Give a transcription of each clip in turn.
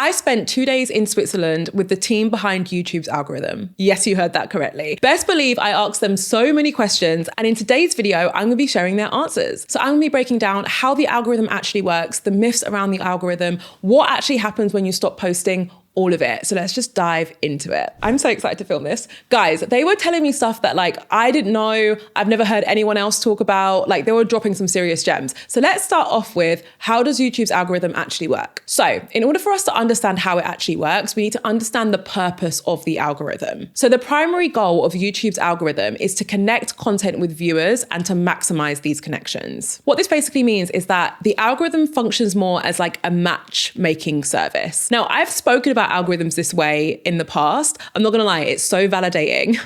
I spent 2 days in Switzerland with the team behind YouTube's algorithm. Yes, you heard that correctly. Best believe I asked them so many questions, and in today's video, I'm gonna be sharing their answers. So I'm gonna be breaking down how the algorithm actually works, the myths around the algorithm, what actually happens when you stop posting, all of it. So let's just dive into it. I'm so excited to film this. Guys, they were telling me stuff that like I didn't know, I've never heard anyone else talk about, like they were dropping some serious gems. So let's start off with, how does YouTube's algorithm actually work? So in order for us to understand how it actually works, we need to understand the purpose of the algorithm. So the primary goal of YouTube's algorithm is to connect content with viewers and to maximize these connections. What this basically means is that the algorithm functions more as like a matchmaking service. Now, I've spoken about algorithms this way in the past. I'm not gonna lie, it's so validating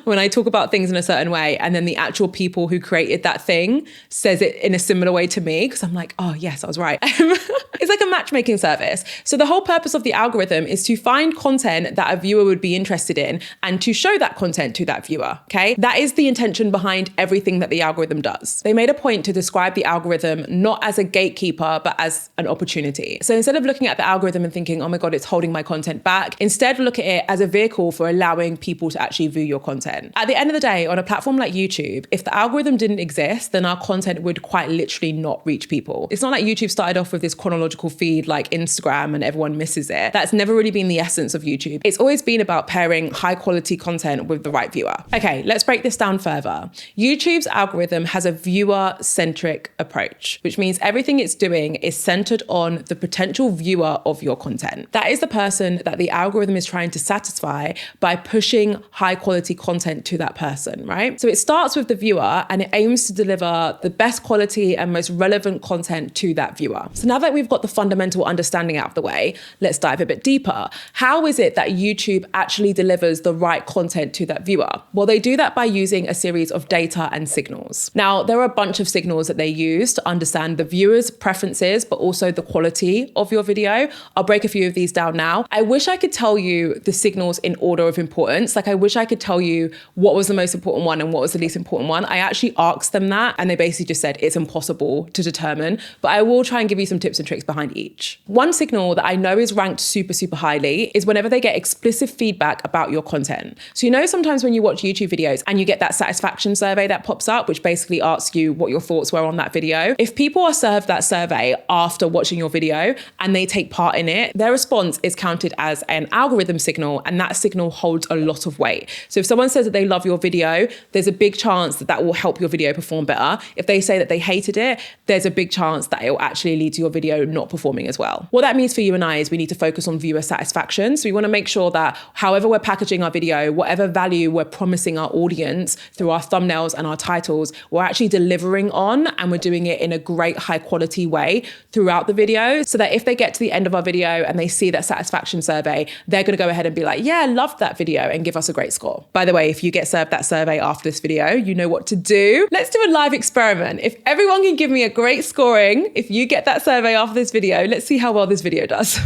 when I talk about things in a certain way and then the actual people who created that thing says it in a similar way to me, because I'm like, oh yes, I was right. It's like a matchmaking service. So the whole purpose of the algorithm is to find content that a viewer would be interested in and to show that content to that viewer, okay? That is the intention behind everything that the algorithm does. They made a point to describe the algorithm not as a gatekeeper, but as an opportunity. So instead of looking at the algorithm and thinking, oh my God, it's holding my content back, instead look at it as a vehicle for allowing people to actually view your content. At the end of the day, on a platform like YouTube, if the algorithm didn't exist, then our content would quite literally not reach people. It's not like YouTube started off with this chronological feed like Instagram and everyone misses it. That's never really been the essence of YouTube. It's always been about pairing high quality content with the right viewer. Okay, let's break this down further. YouTube's algorithm has a viewer-centric approach, which means everything it's doing is centered on the potential viewer of your content. That is the person that the algorithm is trying to satisfy by pushing high quality content to that person, right? So it starts with the viewer and it aims to deliver the best quality and most relevant content to that viewer. So now that we've got the fundamental understanding out of the way, let's dive a bit deeper. How is it that YouTube actually delivers the right content to that viewer? Well, they do that by using a series of data and signals. Now, there are a bunch of signals that they use to understand the viewer's preferences, but also the quality of your video. I'll break a few of these down now. I wish I could tell you the signals in order of importance. Like I wish I could tell you what was the most important one and what was the least important one. I actually asked them that and they basically just said it's impossible to determine, but I will try and give you some tips and tricks behind each. One signal that I know is ranked super, super highly is whenever they get explicit feedback about your content. So you know sometimes when you watch YouTube videos and you get that satisfaction survey that pops up, which basically asks you what your thoughts were on that video. If people are served that survey after watching your video and they take part in it, their response is counted as an algorithm signal, and that signal holds a lot of weight. So if someone says that they love your video, there's a big chance that that will help your video perform better. If they say that they hated it, there's a big chance that it will actually lead to your video not performing as well. What that means for you and I is we need to focus on viewer satisfaction. So we want to make sure that however we're packaging our video, whatever value we're promising our audience through our thumbnails and our titles, we're actually delivering on, and we're doing it in a great high quality way throughout the video, so that if they get to the end of our video and they see that satisfaction survey, they're going to go ahead and be like, yeah, I loved that video, and give us a great score. By the way, if you get served that survey after this video, you know what to do. Let's do a live experiment. If everyone can give me a great scoring, if you get that survey after this video, let's see how well this video does.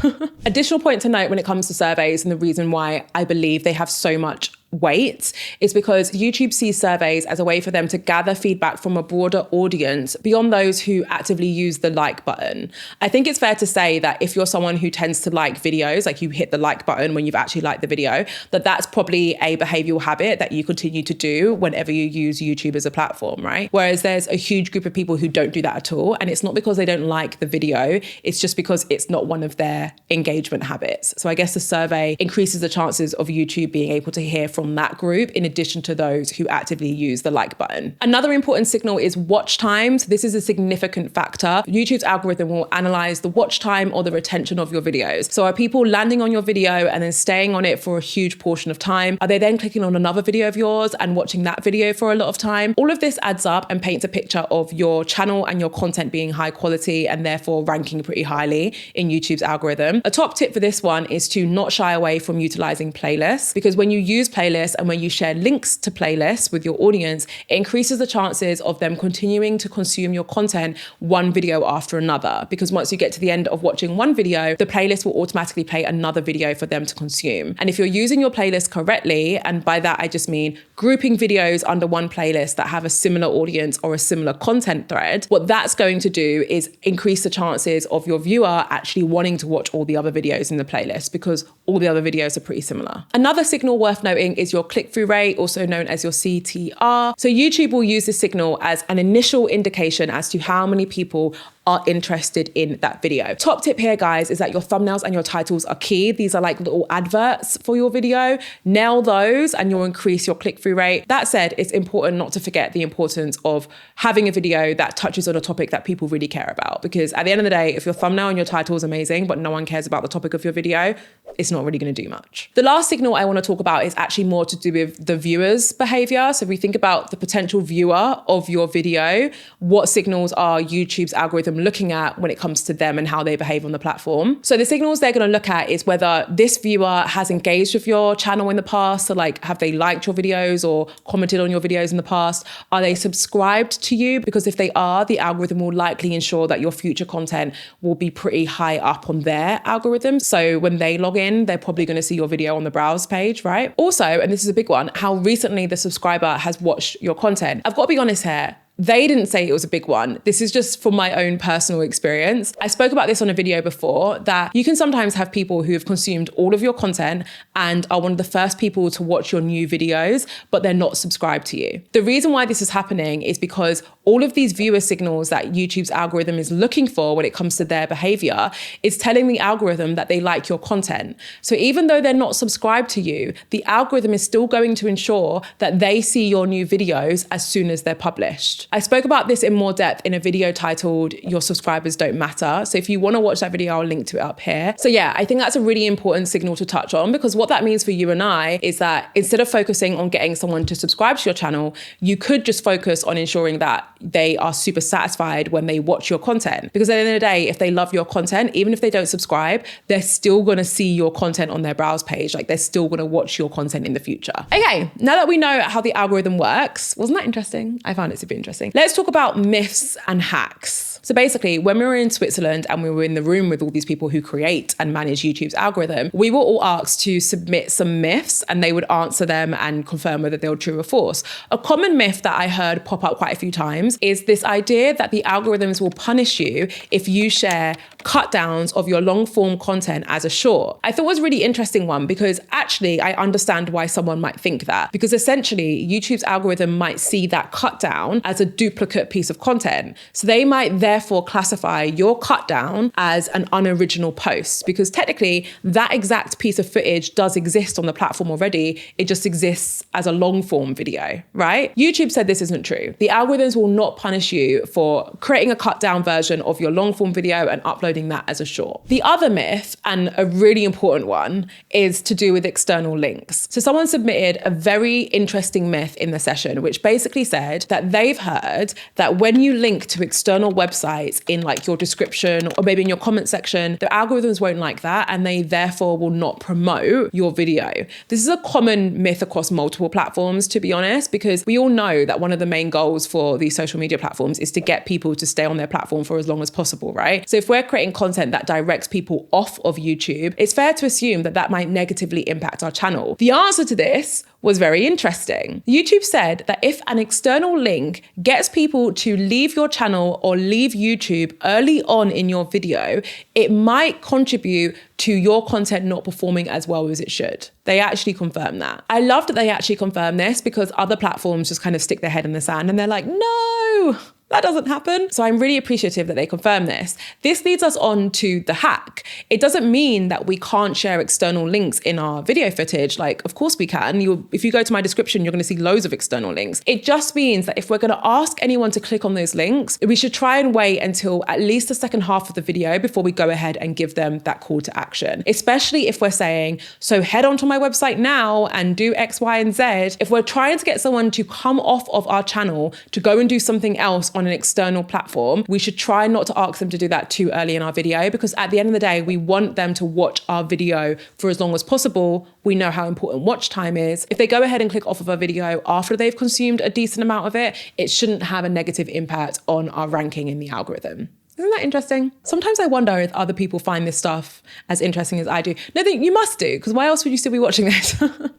Additional point to note when it comes to surveys, and the reason why I believe they have so much weight, is because YouTube sees surveys as a way for them to gather feedback from a broader audience beyond those who actively use the like button. I think it's fair to say that if you're someone who tends to like videos, like you hit the like button when you've actually liked the video, that's probably a behavioral habit that you continue to do whenever you use YouTube as a platform, right? Whereas there's a huge group of people who don't do that at all. And it's not because they don't like the video, it's just because it's not one of their engagement habits. So I guess the survey increases the chances of YouTube being able to hear from that group in addition to those who actively use the like button. Another important signal is watch times. This is a significant factor. YouTube's algorithm will analyze the watch time or the retention of your videos. So are people landing on your video and then staying on it for a huge portion of time? Are they then clicking on another video of yours and watching that video for a lot of time? All of this adds up and paints a picture of your channel and your content being high quality and therefore ranking pretty highly in YouTube's algorithm. A top tip for this one is to not shy away from utilizing playlists, because when you use playlists, playlists and when you share links to playlists with your audience, it increases the chances of them continuing to consume your content one video after another. Because once you get to the end of watching one video, the playlist will automatically play another video for them to consume. And if you're using your playlist correctly, and by that I just mean grouping videos under one playlist that have a similar audience or a similar content thread, what that's going to do is increase the chances of your viewer actually wanting to watch all the other videos in the playlist, because all the other videos are pretty similar. Another signal worth noting is your click-through rate, also known as your CTR. So YouTube will use this signal as an initial indication as to how many people are interested in that video. Top tip here, guys, is that your thumbnails and your titles are key. These are like little adverts for your video. Nail those and you'll increase your click-through rate. That said, it's important not to forget the importance of having a video that touches on a topic that people really care about. Because at the end of the day, if your thumbnail and your title is amazing, but no one cares about the topic of your video, it's not really going to do much. The last signal I want to talk about is actually more to do with the viewer's behavior. So if we think about the potential viewer of your video, what signals are YouTube's algorithm looking at when it comes to them and how they behave on the platform? So the signals they're going to look at is whether this viewer has engaged with your channel in the past. So like, have they liked your videos or commented on your videos in the past? Are they subscribed to you? Because if they are, the algorithm will likely ensure that your future content will be pretty high up on their algorithm. So when they log in, they're probably going to see your video on the browse page, right? Also, and this is a big one, how recently the subscriber has watched your content. I've got to be honest here. They didn't say it was a big one. This is just from my own personal experience. I spoke about this on a video before, that you can sometimes have people who have consumed all of your content and are one of the first people to watch your new videos, but they're not subscribed to you. The reason why this is happening is because all of these viewer signals that YouTube's algorithm is looking for when it comes to their behavior is telling the algorithm that they like your content. So even though they're not subscribed to you, the algorithm is still going to ensure that they see your new videos as soon as they're published. I spoke about this in more depth in a video titled Your Subscribers Don't Matter. So if you want to watch that video, I'll link to it up here. So yeah, I think that's a really important signal to touch on, because what that means for you and I is that instead of focusing on getting someone to subscribe to your channel, you could just focus on ensuring that they are super satisfied when they watch your content. Because at the end of the day, if they love your content, even if they don't subscribe, they're still going to see your content on their browse page. Like, they're still going to watch your content in the future. Okay, now that we know how the algorithm works, wasn't that interesting? I found it super interesting. Let's talk about myths and hacks. So basically, when we were in Switzerland and we were in the room with all these people who create and manage YouTube's algorithm, we were all asked to submit some myths and they would answer them and confirm whether they were true or false. A common myth that I heard pop up quite a few times is this idea that the algorithms will punish you if you share cut downs of your long form content as a short. I thought it was a really interesting one, because actually I understand why someone might think that, because essentially YouTube's algorithm might see that cut down as a duplicate piece of content. So they might therefore classify your cut down as an unoriginal post, because technically that exact piece of footage does exist on the platform already. It just exists as a long form video, right? YouTube said this isn't true. The algorithms will not punish you for creating a cut down version of your long form video and uploading that as a short. The other myth, and a really important one, is to do with external links. So someone submitted a very interesting myth in the session, which basically said that they've heard that when you link to external websites in like your description or maybe in your comment section, the algorithms won't like that and they therefore will not promote your video. This is a common myth across multiple platforms, to be honest, because we all know that one of the main goals for these social media platforms is to get people to stay on their platform for as long as possible, right? So if we're creating content that directs people off of YouTube, it's fair to assume that that might negatively impact our channel. The answer to this was very interesting. YouTube said that if an external link gets people to leave your channel or leave YouTube early on in your video, it might contribute to your content not performing as well as it should. They actually confirmed that. I love that they actually confirmed this, because other platforms just kind of stick their head in the sand and they're like, no, that doesn't happen. So I'm really appreciative that they confirmed this. This leads us on to the hack. It doesn't mean that we can't share external links in our video footage. Like, of course we can. If you go to my description, you're going to see loads of external links. It just means that if we're going to ask anyone to click on those links, we should try and wait until at least the second half of the video before we go ahead and give them that call to action. Especially if we're saying, so head onto my website now and do X, Y, and Z. If we're trying to get someone to come off of our channel to go and do something else on an external platform, we should try not to ask them to do that too early in our video, because at the end of the day, we want them to watch our video for as long as possible. We know how important watch time is. If they go ahead and click off of our video after they've consumed a decent amount of it, it shouldn't have a negative impact on our ranking in the algorithm. Isn't that interesting? Sometimes I wonder if other people find this stuff as interesting as I do. No, you must do, because why else would you still be watching this?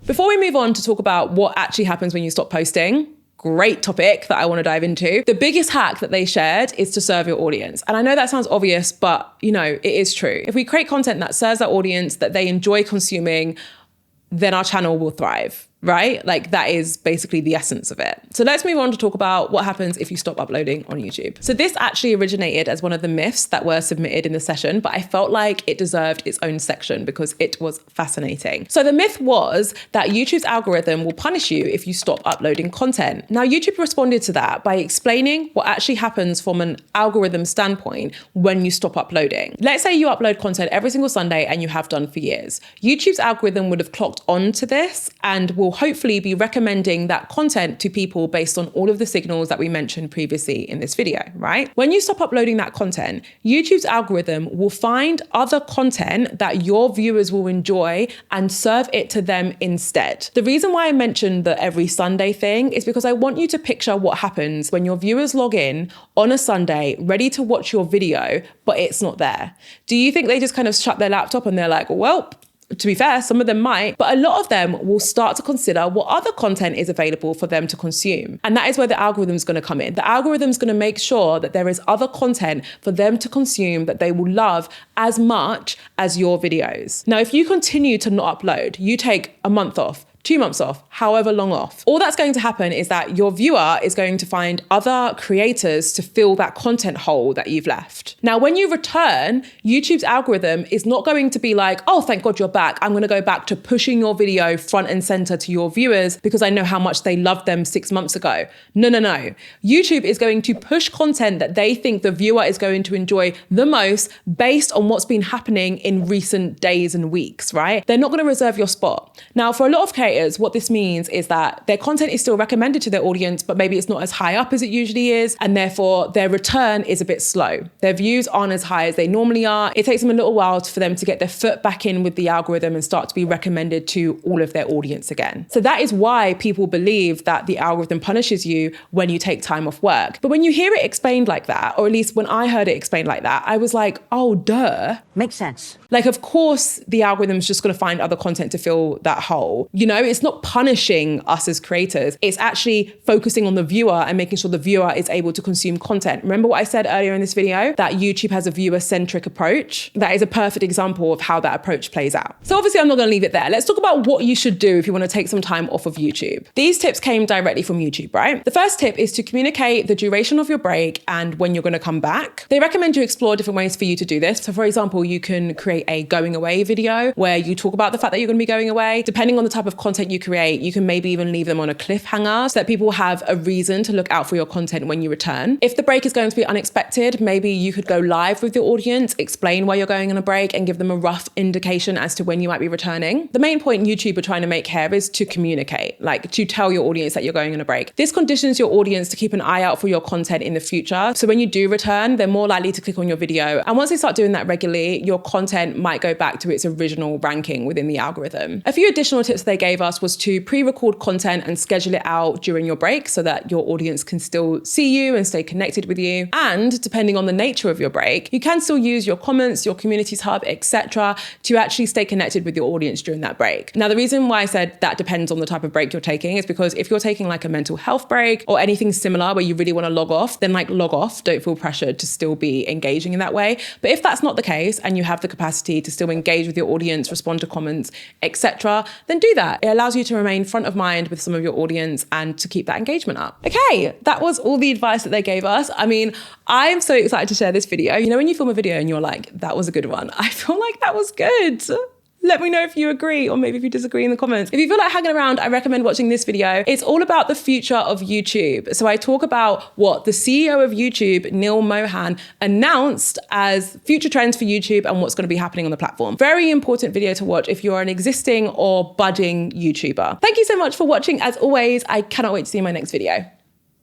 Before we move on to talk about what actually happens when you stop posting, great topic that I want to dive into. The biggest hack that they shared is to serve your audience. And I know that sounds obvious, but it is true. If we create content that serves our audience, that they enjoy consuming, then our channel will thrive, right? Like that is basically the essence of it. So let's move on to talk about what happens if you stop uploading on YouTube. So this actually originated as one of the myths that were submitted in the session, but I felt like it deserved its own section because it was fascinating. So the myth was that YouTube's algorithm will punish you if you stop uploading content. Now, YouTube responded to that by explaining what actually happens from an algorithm standpoint when you stop uploading. Let's say you upload content every single Sunday and you have done for years. YouTube's algorithm would have clocked on to this and will hopefully be recommending that content to people based on all of the signals that we mentioned previously in this video, right? When you stop uploading that content, YouTube's algorithm will find other content that your viewers will enjoy and serve it to them instead. The reason why I mentioned the every Sunday thing is because I want you to picture what happens when your viewers log in on a Sunday, ready to watch your video, but it's not there. Do you think they just kind of shut their laptop and they're like, well, to be fair, some of them might, but a lot of them will start to consider what other content is available for them to consume. And that is where the algorithm is going to come in. The algorithm is going to make sure that there is other content for them to consume that they will love as much as your videos. Now, if you continue to not upload, you take a month off, 2 months off, however long off, all that's going to happen is that your viewer is going to find other creators to fill that content hole that you've left. Now, when you return, YouTube's algorithm is not going to be like, oh, thank God you're back. I'm going to go back to pushing your video front and center to your viewers because I know how much they loved them 6 months ago. No. YouTube is going to push content that they think the viewer is going to enjoy the most based on what's been happening in recent days and weeks, right? They're not going to reserve your spot. Now, for a lot of creators, what this means is that their content is still recommended to their audience, but maybe it's not as high up as it usually is. And therefore their return is a bit slow. Their views aren't as high as they normally are. It takes them a little while for them to get their foot back in with the algorithm and start to be recommended to all of their audience again. So that is why people believe that the algorithm punishes you when you take time off work. But when you hear it explained like that, or at least when I heard it explained like that, I was like, oh, duh. Makes sense. Like, of course, the algorithm's just going to find other content to fill that hole. It's not punishing us as creators. It's actually focusing on the viewer and making sure the viewer is able to consume content. Remember what I said earlier in this video, that YouTube has a viewer-centric approach? That is a perfect example of how that approach plays out. So obviously, I'm not going to leave it there. Let's talk about what you should do if you want to take some time off of YouTube. These tips came directly from YouTube, right? The first tip is to communicate the duration of your break and when you're going to come back. They recommend you explore different ways for you to do this. So for example, you can create a going away video where you talk about the fact that you're going to be going away. Depending on the type of content you create, you can maybe even leave them on a cliffhanger so that people have a reason to look out for your content when you return. If the break is going to be unexpected, maybe you could go live with your audience, explain why you're going on a break and give them a rough indication as to when you might be returning. The main point YouTube are trying to make here is to communicate, like to tell your audience that you're going on a break. This conditions your audience to keep an eye out for your content in the future. So when you do return, they're more likely to click on your video. And once they start doing that regularly, your content might go back to its original ranking within the algorithm. A few additional tips they gave us was to pre-record content and schedule it out during your break so that your audience can still see you and stay connected with you. And depending on the nature of your break, you can still use your comments, your communities hub, etc., to actually stay connected with your audience during that break. Now, the reason why I said that depends on the type of break you're taking is because if you're taking like a mental health break or anything similar where you really want to log off, then log off. Don't feel pressured to still be engaging in that way. But if that's not the case and you have the capacity to still engage with your audience, respond to comments, etc., then do that. It allows you to remain front of mind with some of your audience and to keep that engagement up. Okay, that was all the advice that they gave us. I mean, I'm so excited to share this video. When you film a video and you're like, that was a good one. I feel like that was good. Let me know if you agree or maybe if you disagree in the comments. If you feel like hanging around, I recommend watching this video. It's all about the future of YouTube. So I talk about what the CEO of YouTube, Neil Mohan, announced as future trends for YouTube and what's going to be happening on the platform. Very important video to watch if you're an existing or budding YouTuber. Thank you so much for watching. As always, I cannot wait to see you in my next video.